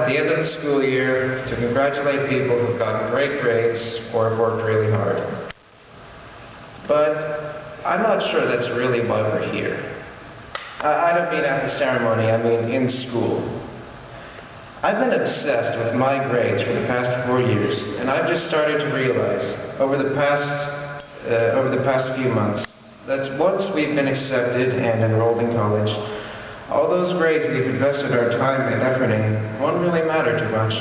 at the end of the school year to congratulate people who've gotten great grades or have worked really hard. But I'm not sure that's really why we're here. I don't mean at the ceremony, I mean in school. I've been obsessed with my grades for the past 4 years, and I've just started to realize over the past few months that once we've been accepted and enrolled in college, all those grades we've invested our time and effort in won't really matter too much.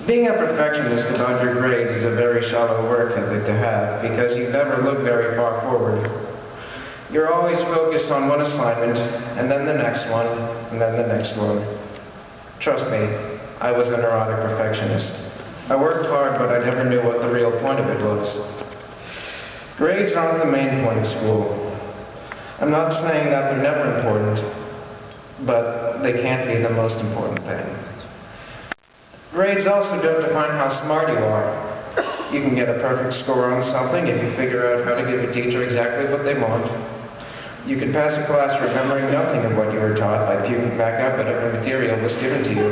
Being a perfectionist about your grades is a very shallow work ethic to have because you never look very far forward. You're always focused on one assignment, and then the next one, and then the next one. Trust me, I was a neurotic perfectionist. I worked hard, but I never knew what the real point of it was. Grades aren't the main point of school. I'm not saying that they're never important, but they can't be the most important thing. Grades also don't define how smart you are. You can get a perfect score on something if you figure out how to give a teacher exactly what they want. You can pass a class remembering nothing of what you were taught by puking back up whatever material was given to you.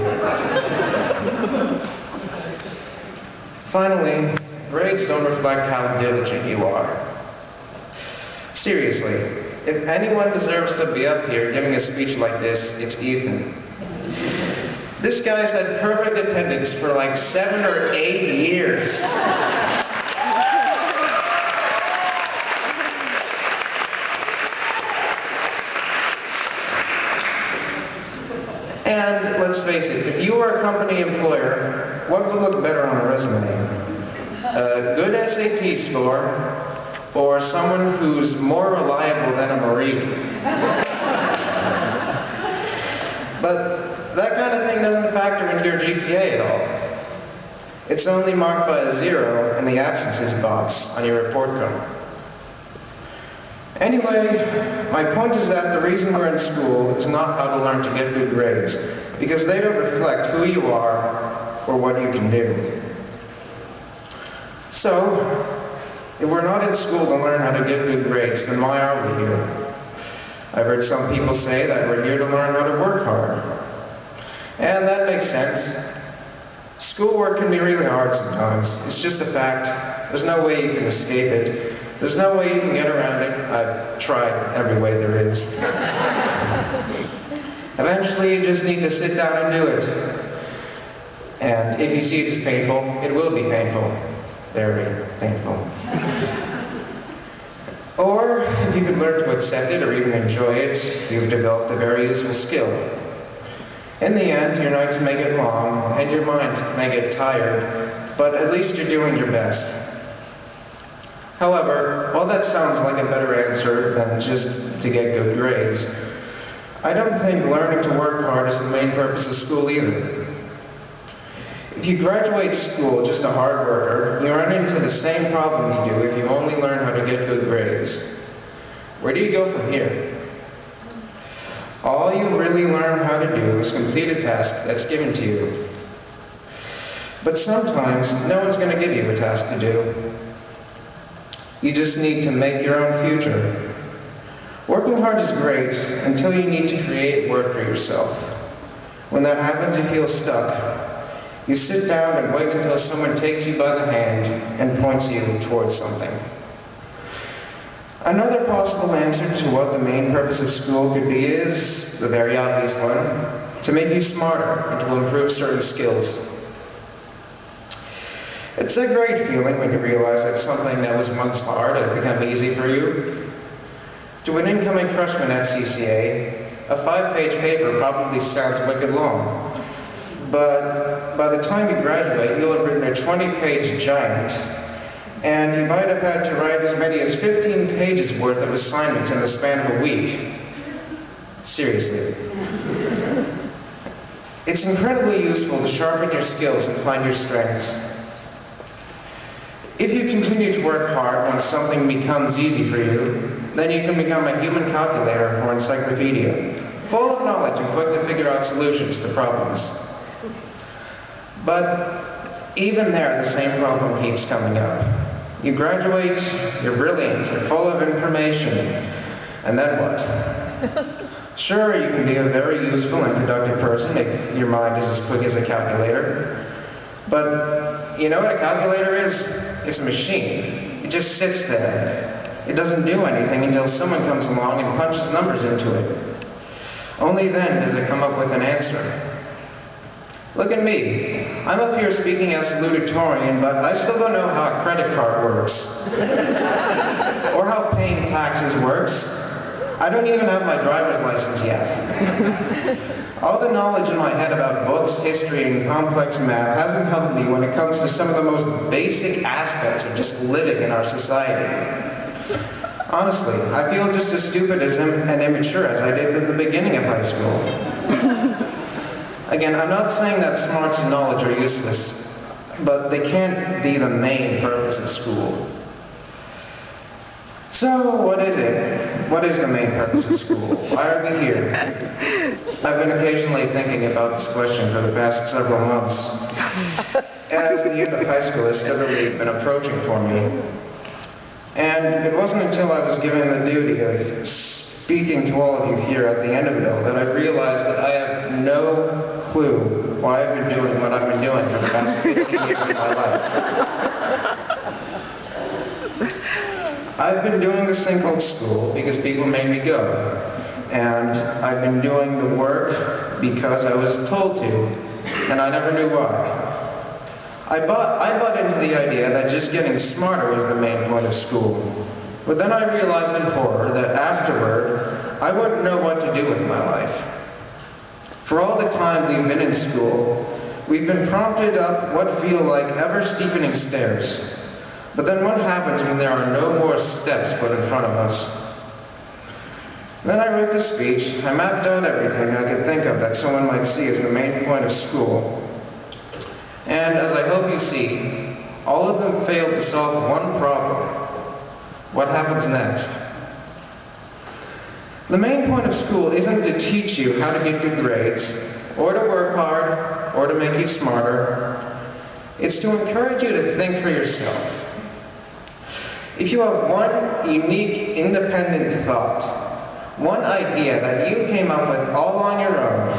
Finally, grades don't reflect how diligent you are. Seriously, if anyone deserves to be up here giving a speech like this, it's Ethan. This guy's had perfect attendance for like 7 or 8 years. And let's face it, if you were a company employer, what would look better on a resume? A good SAT score, or someone who's more reliable than a Marine? But that kind of thing doesn't factor into your GPA at all. It's only marked by a 0 in the absences box on your report card. Anyway, my point is that the reason we're in school is not how to learn to get good grades, because they don't reflect who you are or what you can do. So, if we're not in school to learn how to get good grades, then why are we here? I've heard some people say that we're here to learn how to work hard. And that makes sense. Schoolwork can be really hard sometimes. It's just a fact. There's no way you can escape it. There's no way you can get around it. I've tried every way there is. Eventually, you just need to sit down and do it. And if you see it as painful, it will be painful. Very painful. Or, if you could learn to accept it or even enjoy it, you've developed a very useful skill. In the end, your nights may get long, and your mind may get tired, but at least you're doing your best. However, while that sounds like a better answer than just to get good grades, I don't think learning to work hard is the main purpose of school either. If you graduate school just a hard worker, you run into the same problem you do if you only learn how to get good grades. Where do you go from here? All you really learn how to do is complete a task that's given to you. But sometimes, no one's going to give you a task to do. You just need to make your own future. Working hard is great until you need to create work for yourself. When that happens, you feel stuck. You sit down and wait until someone takes you by the hand and points you towards something. Another possible answer to what the main purpose of school could be is, the very obvious one, to make you smarter and to improve certain skills. It's a great feeling when you realize that something that was once hard has become easy for you. To an incoming freshman at CCA, a 5-page paper probably sounds wicked long. But by the time you graduate, you'll have written a 20-page giant, and you might have had to write as many as 15 pages worth of assignments in the span of a week. Seriously. It's incredibly useful to sharpen your skills and find your strengths. If you continue to work hard when something becomes easy for you, then you can become a human calculator or encyclopedia, full of knowledge and quick to figure out solutions to problems. But even there, the same problem keeps coming up. You graduate, you're brilliant, you're full of information, and then what? Sure, you can be a very useful and productive person if your mind is as quick as a calculator. But you know what a calculator is? It's a machine. It just sits there. It doesn't do anything until someone comes along and punches numbers into it. Only then does it come up with an answer. Look at me. I'm up here speaking as Salutatorian, but I still don't know how a credit card works. Or how paying taxes works. I don't even have my driver's license yet. All the knowledge in my head about books, history, and complex math hasn't helped me when it comes to some of the most basic aspects of just living in our society. Honestly, I feel just as stupid and immature as I did at the beginning of high school. Again, I'm not saying that smarts and knowledge are useless, but they can't be the main purpose of school. So, what is it? What is the main purpose of school? Why are we here? I've been occasionally thinking about this question for the past several months, as the end of high school has steadily been approaching for me. And it wasn't until I was given the duty of speaking to all of you here at the end of it all that I realized that I have no clue why I've been doing what I've been doing for the past 15 years of my life. I've been doing this thing called school because people made me go. And I've been doing the work because I was told to, and I never knew why. I bought into the idea that just getting smarter was the main point of school. But then I realized in horror that afterward, I wouldn't know what to do with my life. For all the time we've been in school, we've been prompted up what feel like ever-steepening stairs. But then what happens when there are no more steps put in front of us? Then I wrote the speech. I mapped out everything I could think of that someone might see as the main point of school. And as I hope you see, all of them failed to solve one problem. What happens next? The main point of school isn't to teach you how to get good grades, or to work hard, or to make you smarter. It's to encourage you to think for yourself. If you have one unique, independent thought, one idea that you came up with all on your own,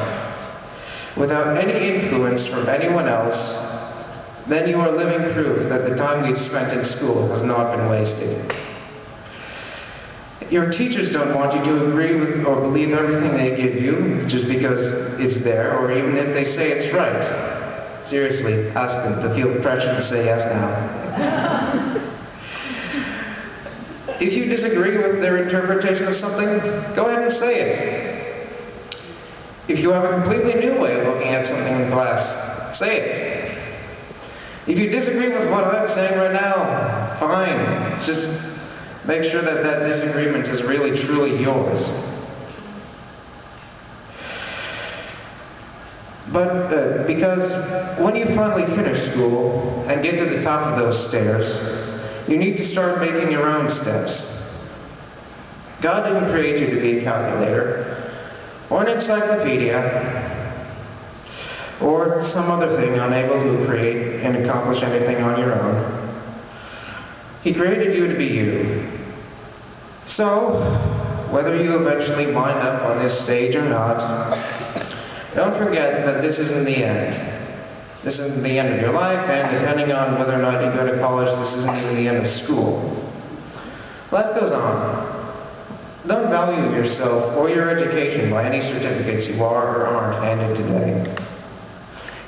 without any influence from anyone else, then you are living proof that the time you've spent in school has not been wasted. Your teachers don't want you to agree with or believe everything they give you just because it's there, or even if they say it's right. Seriously, ask them to feel pressure to say yes now. If you disagree with their interpretation of something, go ahead and say it. If you have a completely new way of looking at something in class, say it. If you disagree with what I'm saying right now, fine. Just make sure that that disagreement is really, truly yours. But because when you finally finish school and get to the top of those stairs, you need to start making your own steps. God didn't create you to be a calculator, or an encyclopedia, or some other thing unable to create and accomplish anything on your own. He created you to be you. So, whether you eventually wind up on this stage or not, don't forget that this isn't the end. This isn't the end of your life, and depending on whether or not you go to college, this isn't even the end of school. Life goes on. Don't value yourself or your education by any certificates you are or aren't handed today.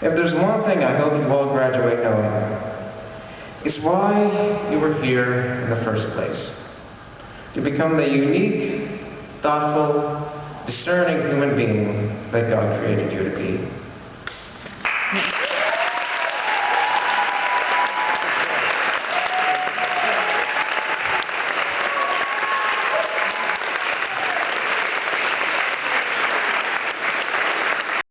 If there's one thing I hope you all graduate knowing, it's why you were here in the first place. To become the unique, thoughtful, discerning human being that God created you to be.